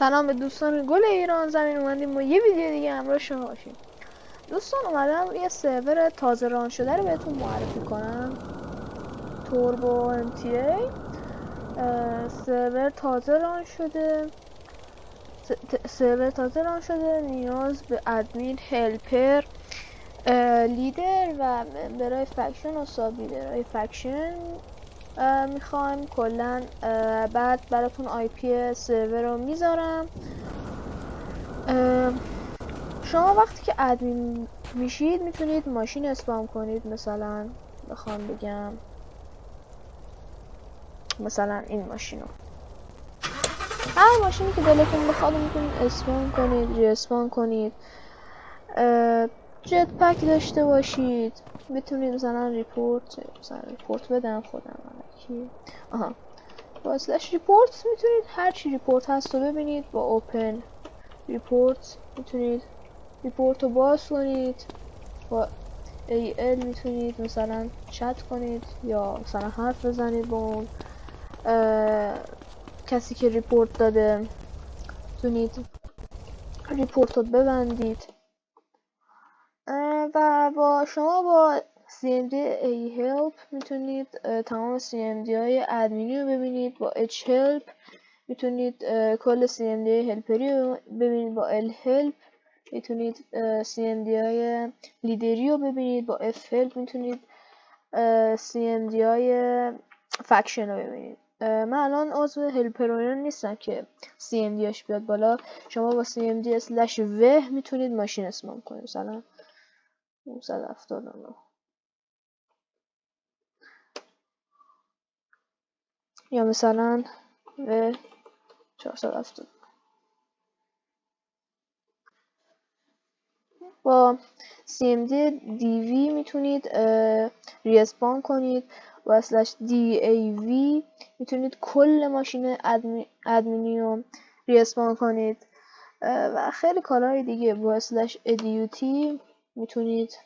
سلام به دوستان گل ایران زمین، اومدیم با یه ویدیو دیگه همراه شما باشیم. دوستان اومدم یه سرور تازه ران شده رو بهتون معرفی کنم. توربو ام تی ای سرور تازه ران شده نیاز به ادمین، هلپر، لیدر و ممبرای فکشن و ساب لیدرهای فکشن میخوایم. کلا بعد براتون آی پی سرور رو میذارم. شما وقتی که ادمین میشید میتونید ماشین اسپام کنید. مثلا بخوام بگم مثلا این ماشین رو، هر ماشینی که دلتون بخواد میتونید اسپام کنید، ری اسپام کنید. جت پک داشته باشید، میتونید مثلا ریپورت بدم خودم کی با اسلش ریپورت میتونید هر چی ریپورت هست رو ببینید. با اوپن ریپورت میتونید ریپورت رو باز کنید. با AL میتونید مثلا چت کنید یا مثلا حرف بزنید با اون کسی که ریپورت داده. میتونید ریپورت رو ببندید و با شما با CMD A-Help میتونید تمام CMD های ادمینی رو ببینید. با H-Help میتونید کل CMD هلپری رو ببینید. با L-Help میتونید CMD های لیدری رو ببینید. با F-Help میتونید CMD های فکشن رو ببینید. من الان عضو هلپرونر نیستم که CMD هاش بیاد بالا. شما با CMD/و میتونید ماشین اسپام کنید. مثلا 979 یا مثلا و 470. با CMD DV میتونید ریسپان کنید. با /DAV میتونید کل ماشین ادمینیوم ریسپان کنید و خیلی کارهای دیگه. با /ADUT میتونید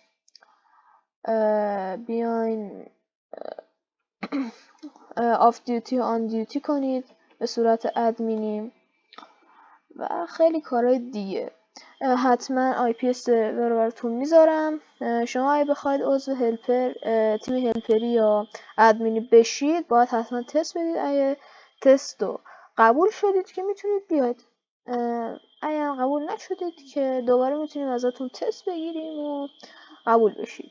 بیاین آف دیوتی آن دیوتی کنید به صورت ادمینی و خیلی کارهای دیگه. حتما آی پی سرور رو براتون میذارم. شما اگه بخواید عضو هلپر تیم هلپری یا ادمینی بشید باید حتما تست بدید. اگه تست رو قبول شدید که میتونید بیاید. اگه قبول نشدید که دوباره میتونیم ازتون تست بگیریم و قبول بشید.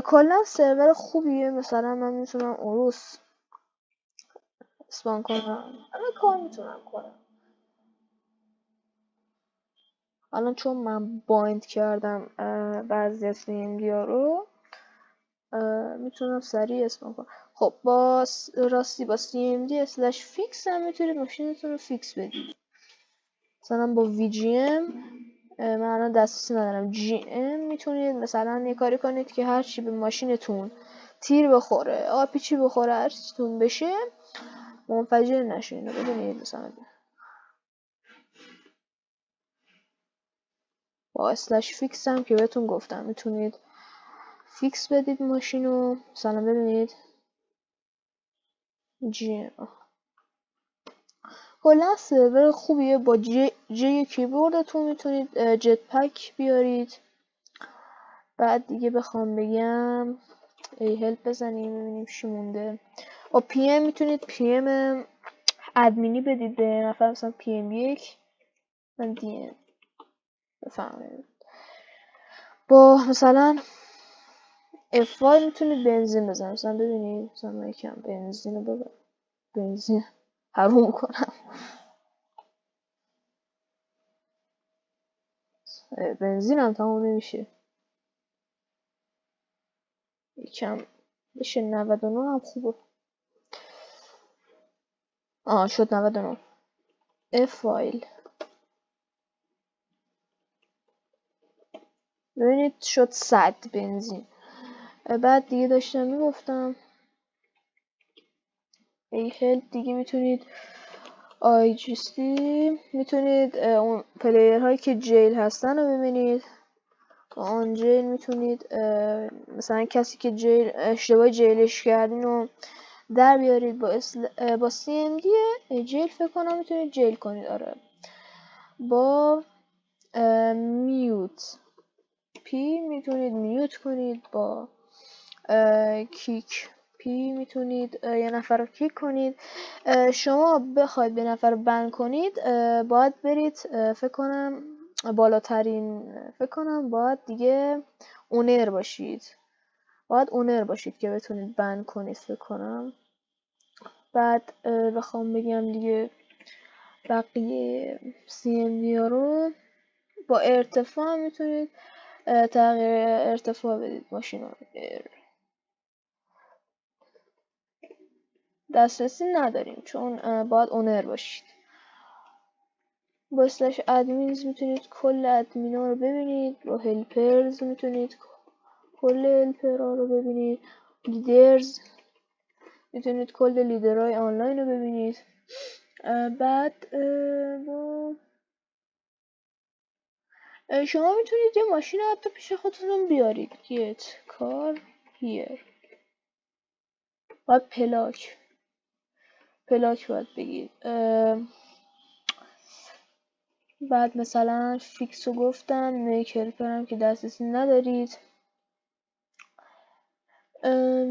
کلا سرور خوبیه. مثلا من میتونم اوروس اسپان کنم، همه کار میتونم کنم. الان چون من بایند کردم بعضی از CMD ها رو میتونم سریع اسپان کنم. خب با راستی با CMD/fix هم میتونید ماشینتون رو فیکس بدید. مثلا با VGM من الان دسترسی ندارم. GM میتونید مثلا یه کاری کنید که هر چی به ماشینتون تیر بخوره، آپیچی بخوره، هر چیتون بشه منفجر نشه. اینو بدونید. مثلا با /fix هم که بهتون گفتم میتونید فیکس بدید ماشینو. مثلا ببینید کلا سرور خوبیه. با جی کیبوردتون میتونید جت پک بیارید. بعد دیگه بخوام بگم ای هلپ بزنیم ببینیم چی مونده. با پی ام میتونید پی ام ادمینی بدید به نفر. مثلا پی ام 1 من دی ام بفهمید. با مثلا F5 میتونید بنزین بزنید. مثلا ببینید مثلا من یکم بنزین رو ببرم، بنزین حروم کنم. بنزین هم تمام نمیشه. یکم بشه 99 هم خوبه. شد 99. F فایل ببینید شد 100 بنزین. بعد دیگه داشتم میگفتم ای هلپ دیگه میتونید IGC میتونید اون پلیر هایی که جیل هستن رو ببینید. آن جیل میتونید مثلا کسی که جیل اشتباه جیلش کردین رو در بیارید. با CMD جیل فکر کنم میتونید جیل کنید. آره با میوت پی میتونید میوت کنید، با کیک پی میتونید یه نفر رو کیک کنید. شما بخواید به نفر بند کنید باید برید فکر کنم بالاترین باید دیگه اونر باشید، که بتونید بند کنید فکر کنم. بعد بخوام بگم دیگه بقیه CMD ها رو با ارتفاع میتونید تغییر ارتفاع بدید ماشین رو. دسترسی نداریم چون باید اونر باشید. با اسلش ادمینز میتونید کل ادمینا رو ببینید، با هلپرز میتونید کل هلپرها رو ببینید، لیدرز میتونید کل لیدرهای آنلاین رو ببینید. بعد شما میتونید یه ماشین حتی پیش خودتون بیارید. get car here. باید پلاک باید بگید. بعد مثلا فیکس رو گفتم، میک هلپرم که دسترسی ندارید.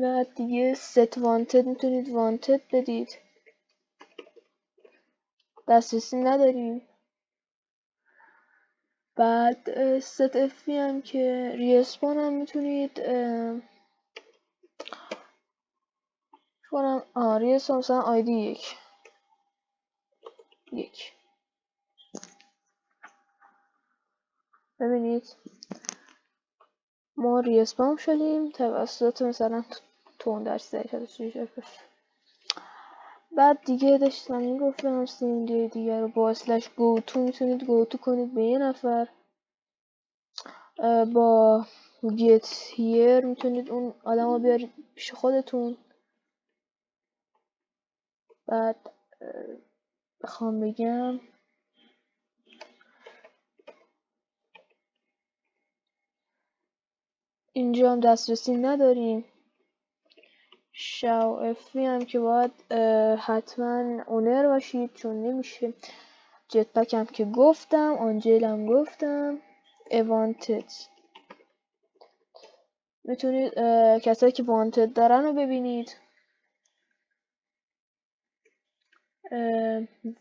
بعد دیگه ست وانتد میتونید وانتد بدید، دسترسی نداریم. بعد ست اف هم که ریسپان هم میتونید کنم ریسپان مثلا آیدی یک ببینید ما ریسپان شدیم توسط مثلا تون در 366. بعد دیگه داشتم میگفتم CMD دیگه رو با اسلش گو تو میتونید گو تو کنید به یه نفر. با get here میتونید اون آدم رو بیارید پیش خودتون. بعد بخوام بگم اینجا هم دسترسی نداریم. شاو افی هم که باید حتما اونر باشید چون نمیشه. جت پک هم که گفتم، آنجل هم گفتم. ایوانتد میتونید کسایی که وانتد دارن رو ببینید.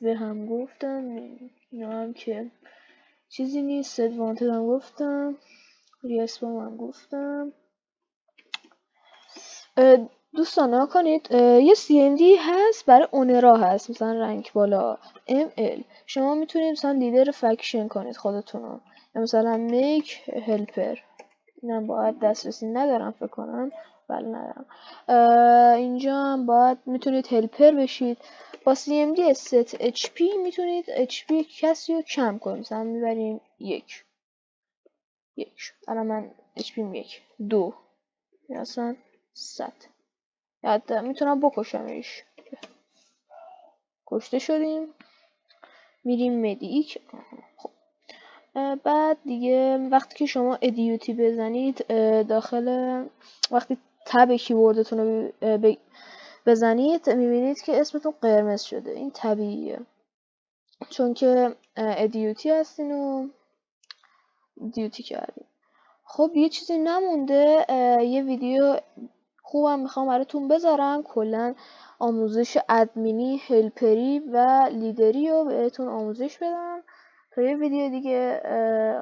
و هم گفتم اینا هم که چیزی نیست. ست وانتد هم گفتم، ریسپام هم گفتم. دوستان نگاه کنید یه CMD هست برای اونرا هست، مثلا رنگ بالا ML. شما میتونید مثلا لیدر فکشن کنید خودتونو، یا مثلا میک هلپر. اینم باید دسترسی ندارم فکر کنم، بله ندارم. اینجا هم باید میتونید هلپر بشید. با CMD ست HP میتونید HP کسی رو کم کنید، مثلا میبریم یک. الان من HP 1 2 یا اصلا 100. حتی میتونم بکشمش. کشته شدیم. میریم مدیک. خب بعد دیگه وقتی که شما ادیوتی بزنید داخل، وقتی تب کیبوردتون رو بزنید میبینید که اسمتون قرمز شده. این طبیعیه چون که ادیوتی هستین و دیوتی کردین. خب یه چیزی نمونده، یه ویدیو خوبم میخوام براتون بذارم، کلا آموزش ادمینی، هلپری و لیدری رو بهتون آموزش بدم. تا یه ویدیو دیگه،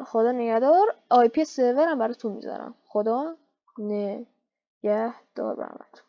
خدا نگهدار. IP سرورم براتون میذارم. خدا نگهدار براتون.